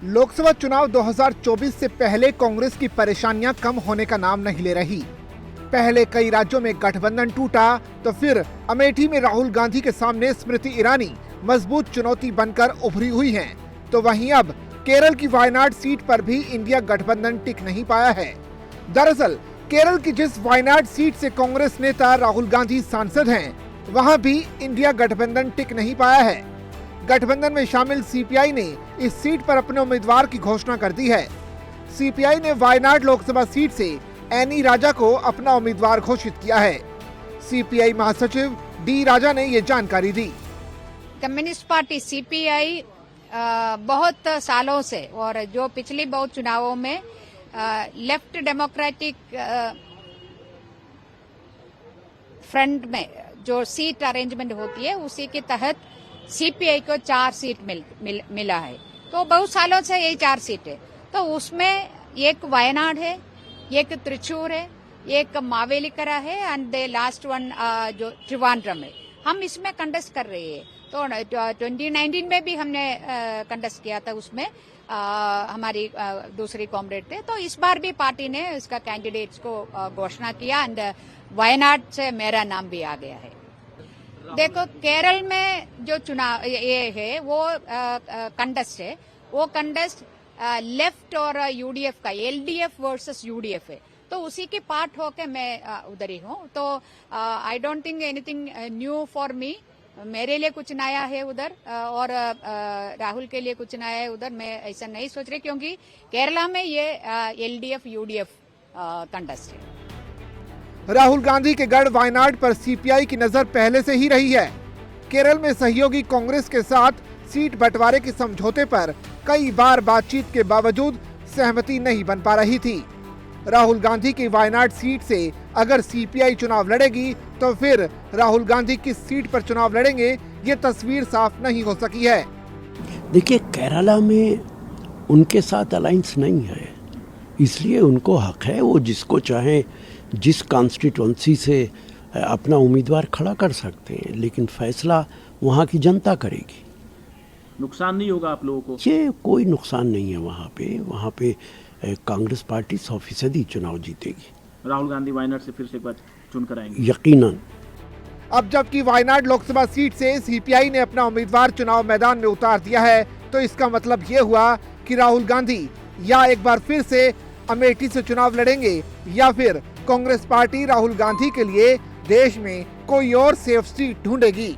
लोकसभा चुनाव 2024 से पहले कांग्रेस की परेशानियां कम होने का नाम नहीं ले रही। पहले कई राज्यों में गठबंधन टूटा तो फिर अमेठी में राहुल गांधी के सामने स्मृति ईरानी मजबूत चुनौती बनकर उभरी हुई हैं। तो वहीं अब केरल की वायनाड सीट पर भी इंडिया गठबंधन टिक नहीं पाया है। दरअसल केरल की जिस वायनाड सीट से कांग्रेस नेता राहुल गांधी सांसद हैं, वहां भी इंडिया गठबंधन टिक नहीं पाया है। गठबंधन में शामिल सीपीआई ने इस सीट पर अपने उम्मीदवार की घोषणा कर दी है। सीपीआई ने वायनाड लोकसभा सीट से एनी राजा को अपना उम्मीदवार घोषित किया है। सीपीआई महासचिव डी राजा ने ये जानकारी दी। कम्युनिस्ट पार्टी सीपीआई बहुत सालों से और जो पिछली बहुत चुनावों में लेफ्ट डेमोक्रेटिक फ्रंट में जो सीट अरेंजमेंट होती है उसी के तहत सीपीआई को 4 सीट मिला है। तो बहुत सालों से यही 4 सीट है। तो उसमें एक वायनाड है, एक त्रिचूर है, एक मावेलिकरा है एंड द लास्ट वन जो त्रिवांड्रम है। हम इसमें कंटेस्ट कर रहे हैं। तो 2019 में भी हमने कंटेस्ट किया था, उसमें हमारी दूसरी कॉमरेड थे। तो इस बार भी पार्टी ने इसका कैंडिडेट्स को घोषणा किया एंड वायनाड से मेरा नाम भी आ गया है। देखो, केरल में जो चुनाव ये है वो कंटेस्ट है, वो कंटेस्ट लेफ्ट और यूडीएफ का, एलडीएफ वर्सेस यूडीएफ है। तो उसी के पार्ट होके मैं उधर ही हूँ। तो I don't think anything new for me. मेरे लिए कुछ नया है उधर और राहुल के लिए कुछ नया है उधर। मैं ऐसा नहीं सोच रही, क्योंकि केरला में ये एलडीएफ यूडीएफ कंटेस्ट है। राहुल गांधी के गढ़ वायनाड पर सीपीआई की नजर पहले से ही रही है। केरल में सहयोगी कांग्रेस के साथ सीट बंटवारे के समझौते पर कई बार बातचीत के बावजूद सहमति नहीं बन पा रही थी। राहुल गांधी की वायनाड सीट से अगर सीपीआई चुनाव लड़ेगी तो फिर राहुल गांधी किस सीट पर चुनाव लड़ेंगे, ये तस्वीर साफ नहीं हो सकी है। देखिए, केरला में उनके साथ अलायंस नहीं है, इसलिए उनको हक है, वो जिसको चाहे जिस कॉन्स्टिट्यूंसी से अपना उम्मीदवार खड़ा कर सकते हैं, लेकिन फैसला वहाँ की जनता करेगी। नुकसान नहीं होगा आप लोगों को? ये कोई नुकसान नहीं है। वहाँ पे कांग्रेस पार्टी 100% चुनाव जीतेगी। राहुल गांधी वायनाड से फिर से एक बार चुनकर आएंगे यकीनन। अब जबकि वायनाड लोकसभा सीट से सीपीआई ने अपना उम्मीदवार चुनाव मैदान में उतार दिया है, तो इसका मतलब ये हुआ कि राहुल गांधी या एक बार फिर से अमेठी से चुनाव लड़ेंगे या फिर कांग्रेस पार्टी राहुल गांधी के लिए देश में कोई और सेफ सीट ढूंढेगी।